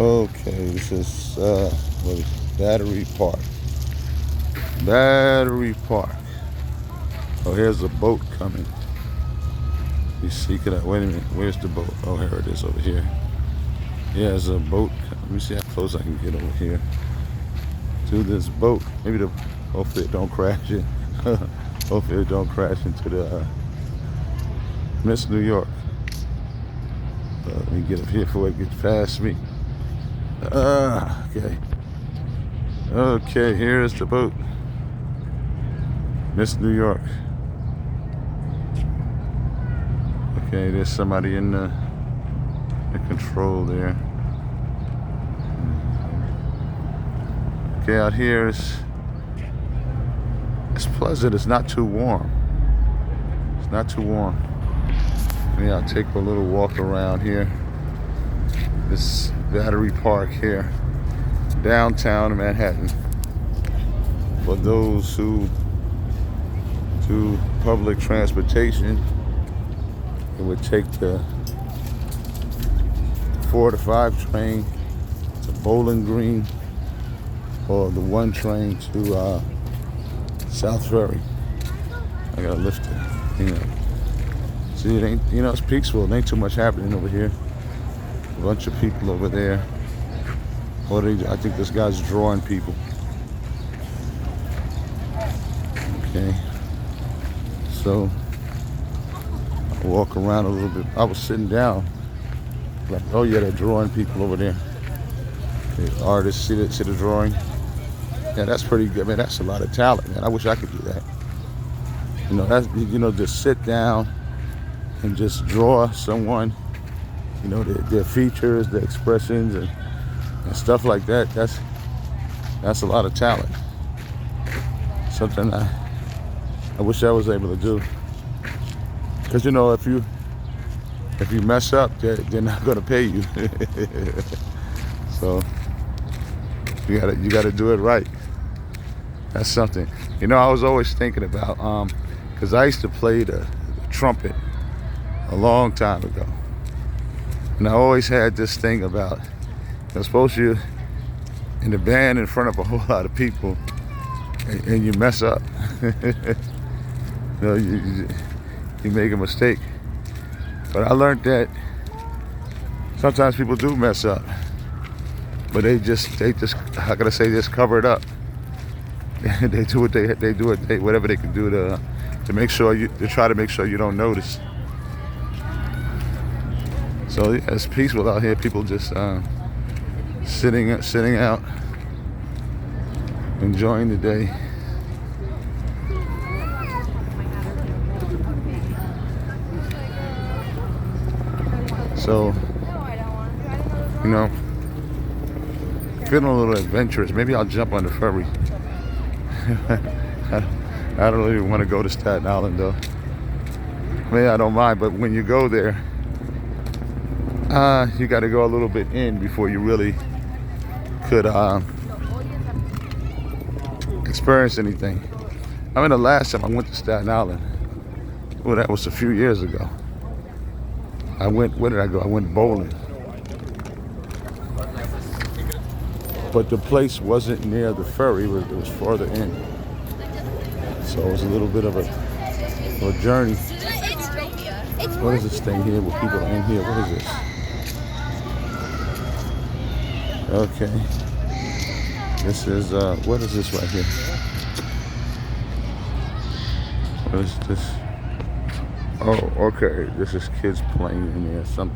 Okay, this is what is it? Battery Park. Battery Park. Oh, here's a boat coming. You see, wait a minute, where's the boat? Oh, here it is over here. Yeah, there's a boat. Let me see how close I can get over here to this boat. Hopefully it don't crash it. Hopefully it don't crash into the Miss New York. Let me get up here before it gets past me. Okay. Okay, here's the boat. Miss New York. Okay, there's somebody in the control there. Okay, out here it's pleasant. It's not too warm. It's not too warm. Yeah, I'll take a little walk around here. This Battery Park here, downtown Manhattan. For those who do public transportation, it would take the 4 to 5 train to Bowling Green, or the 1 train to South Ferry. I gotta lift it, See, it ain't, it's peaceful. It ain't too much happening over here. A bunch of people over there. I think this guy's drawing people. Okay. So, I walk around a little bit. I was sitting down. Like, oh yeah, they're drawing people over there. The artists, see the drawing? Yeah, that's pretty good, man. That's a lot of talent, man. I wish I could do that. Just sit down and just draw someone, their features, their expressions, and stuff like that. That's a lot of talent. Something I wish I was able to do. Because if you mess up, they're not gonna pay you. So you gotta do it right. That's something. I was always thinking about because I used to play the trumpet a long time ago, and I always had this thing about, suppose you in the band in front of a whole lot of people, and you mess up. You make a mistake. But I learned that sometimes people do mess up, but they just how can I say, just cover it up. They do whatever they can do to make sure to try to make sure you don't notice. So yeah, it's peaceful out here. People just sitting out, enjoying the day. So, feeling a little adventurous. Maybe I'll jump on the ferry. I don't even want to go to Staten Island though. I don't mind, but when you go there, you got to go a little bit in before you really could experience anything. I mean, the last time I went to Staten Island, well, that was a few years ago. Where did I go? I went bowling. But the place wasn't near the ferry, it was farther in. So it was a little bit of a journey. What is this thing here where people are in here? What is this? Okay. This is, what is this right here? What is this? Oh, okay. This is kids playing in there. Some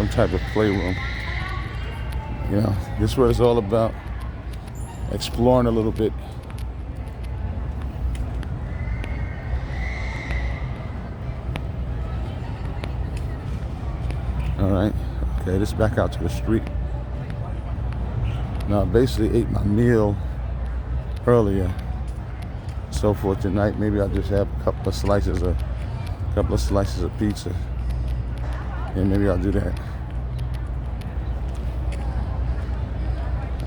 type of playroom. This is what it's all about. Exploring a little bit. All right. Okay, this is back out to the street. Now, I basically ate my meal earlier. So for tonight, maybe I'll just have a couple of slices of pizza, and maybe I'll do that.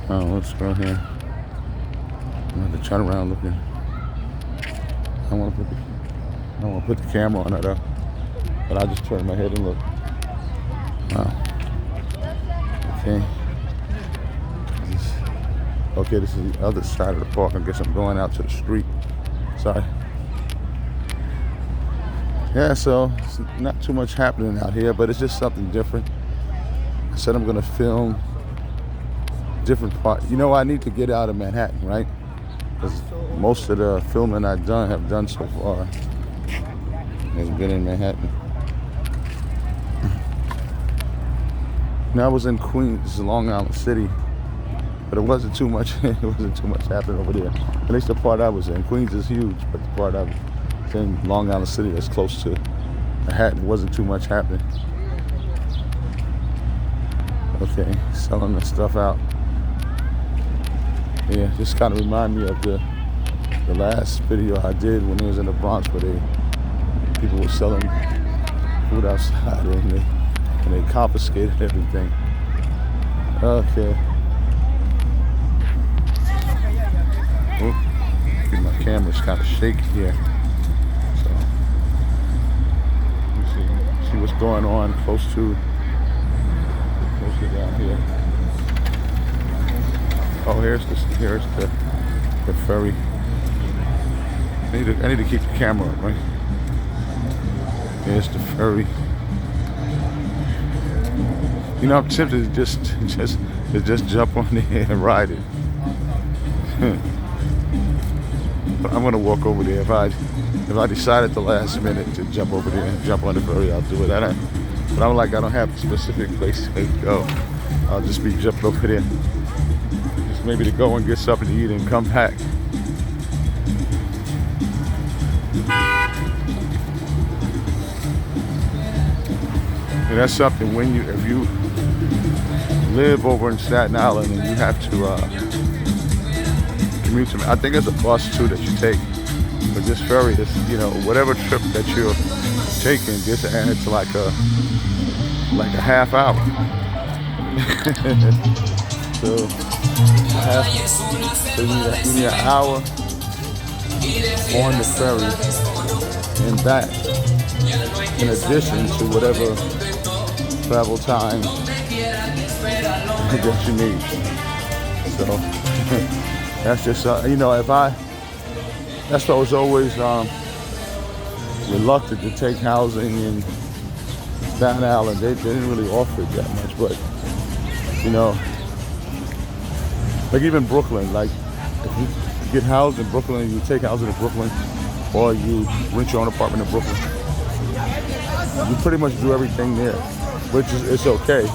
Oh, let's go here. I'm gonna have to turn around looking. I don't want to put the camera on her though, but I'll just turn my head and look. Wow. Okay. Okay, this is the other side of the park. I guess I'm going out to the street. Sorry. Yeah, so it's not too much happening out here, but it's just something different. I said I'm gonna film different parts. You know, I need to get out of Manhattan, right? Because most of the filming have done so far has been in Manhattan. Now I was in Queens, Long Island City, but it wasn't too much. It wasn't too much happening over there. At least the part I was in. Queens is huge, but the part I was in, Long Island City, that's close to Manhattan, wasn't too much happening. Okay, selling the stuff out. Yeah, just kind of remind me of the last video I did when I was in the Bronx, where people were selling food outside and they confiscated everything. Okay. Oh, my camera's kind of shaky here. So, let me see what's going on close to down here. Oh, here's the ferry. I need to keep the camera up, right? Here's the ferry. You know, I'm tempted to just jump on there and ride it. But I'm gonna walk over there. If I decide at the last minute to jump over there and jump on the ferry, I'll do it. But I'm like, I don't have a specific place to go. I'll just be jumping over there. Just maybe to go and get something to eat and come back. And that's something if you live over in Staten Island and you have to commute to, I think there's a bus too that you take, but this ferry is, you know, whatever trip that you're taking gets added to like a half hour. So you need an hour on the ferry and back, in addition to whatever travel time that you need. So that's just you know, that's why I was always reluctant to take housing in Staten Island. They didn't really offer it that much, but you know, like even Brooklyn, like if you get housed in Brooklyn, you take housing in Brooklyn, or you rent your own apartment in Brooklyn, you pretty much do everything there, which is, it's okay.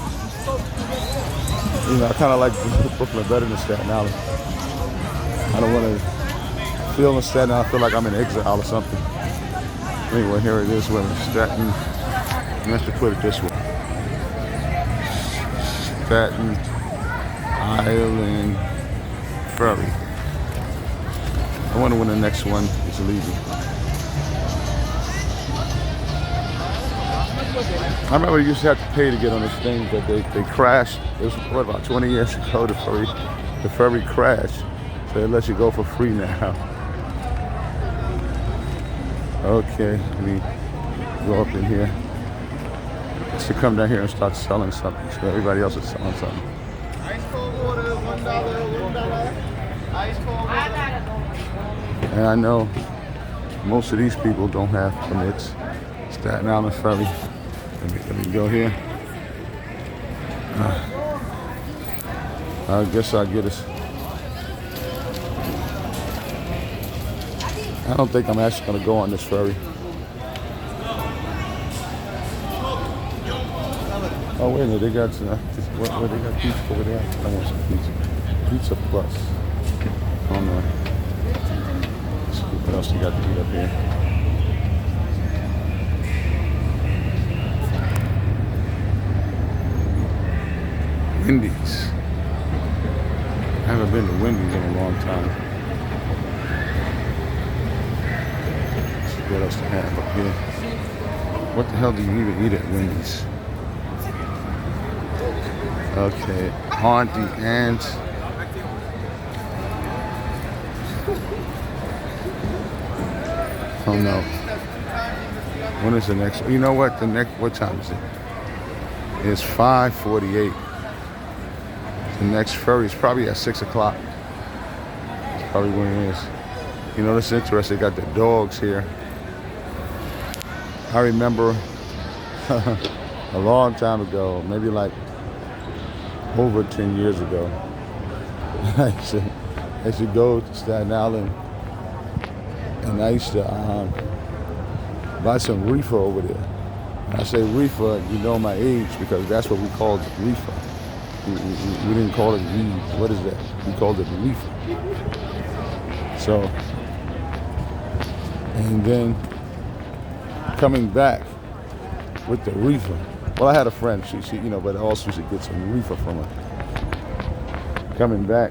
You know, I kind of like Brooklyn better than Staten Island. I don't want to feel in Staten Island, I feel like I'm in exile or something. Anyway, here it is, we're in Staten. Let's just put it this way. Staten Island Ferry. I wonder when the next one is leaving. I remember you used to have to pay to get on this thing, but they crashed. It was what, about 20 years ago, the ferry crashed. So it lets you go for free now. Okay, let me go up in here. Just to come down here and start selling something. So everybody else is selling something. Ice cold water, $1, $1. Ice cold water. And I know most of these people don't have permits. Staten Island Ferry. Let me go here. I guess I'll get us. I don't think I'm actually going to go on this ferry. Oh, wait a minute, they got where they got pizza over there. I want some pizza. Pizza Plus. I don't know. Let's see what else you got to eat up here. Wendy's. I haven't been to Wendy's in a long time. Let's see what else to have up here. What the hell do you even eat at Wendy's? Okay, Auntie Anne's. Oh no. When is the next? You know what? What time is it? It's 5:48. The next ferry is probably at 6 o'clock. That's probably when it is. You know, this is interesting. They got the dogs here. I remember a long time ago, maybe like over 10 years ago, I used to go to Staten Island, and I used to buy some reefer over there. And I say reefer, you know my age, because that's what we called it, reefer. We didn't call it weed. What is that? We called it reefer. So, and then coming back with the reefer. Well, I had a friend, she you know, but I also used to get some reefer from her. Coming back,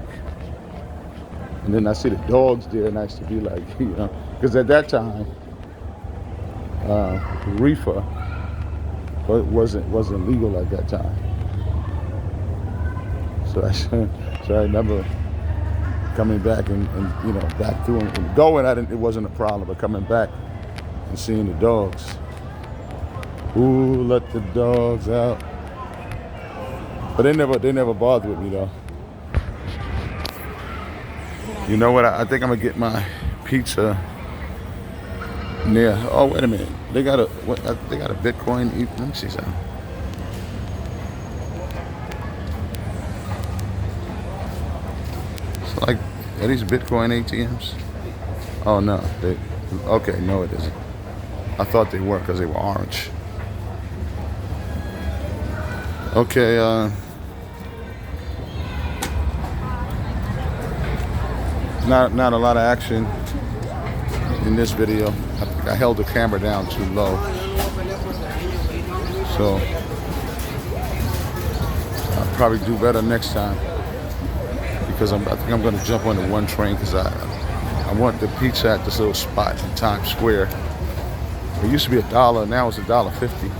and then I see the dogs there, and I used to be like, you know, because at that time, reefer wasn't legal at that time. So I remember coming back and you know, back through and going. It wasn't a problem, but coming back and seeing the dogs. Ooh, let the dogs out. But they never bothered with me though. You know what? I think I'm gonna get my pizza near. Oh, wait a minute. They got a Bitcoin. Let me see something. It's like, are these Bitcoin ATMs? Oh no. Okay, no, it isn't. I thought they were because they were orange. Okay. Not a lot of action in this video. I held the camera down too low, so I'll probably do better next time, because I think I'm going to jump on the one train, because I want the pizza at this little spot in Times Square. It used to be $1, now it's $1.50.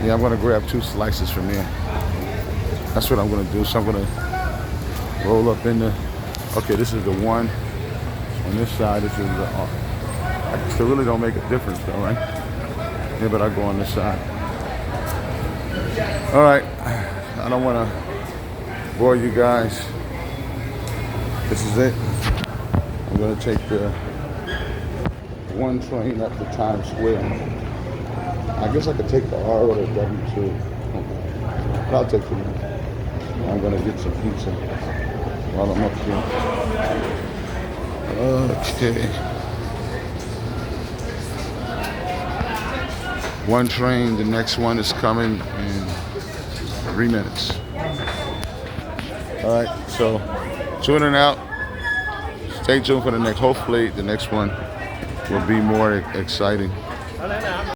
Yeah, I'm going to grab 2 slices from there. That's what I'm going to do. So I'm going to roll up in the. Okay, this is the one on this side. This is the. It really don't make a difference though, right? Yeah, but I go on this side. All right, I don't want to bore you guys. This is it. I'm gonna take the one train up to Times Square. I guess I could take the R or the W2. But I'll take the one. I'm gonna get some pizza while I'm up here. Okay. One train, the next one is coming in 3 minutes. All right, so tuning out. Stay tuned for the next. Hopefully, the next one will be more exciting.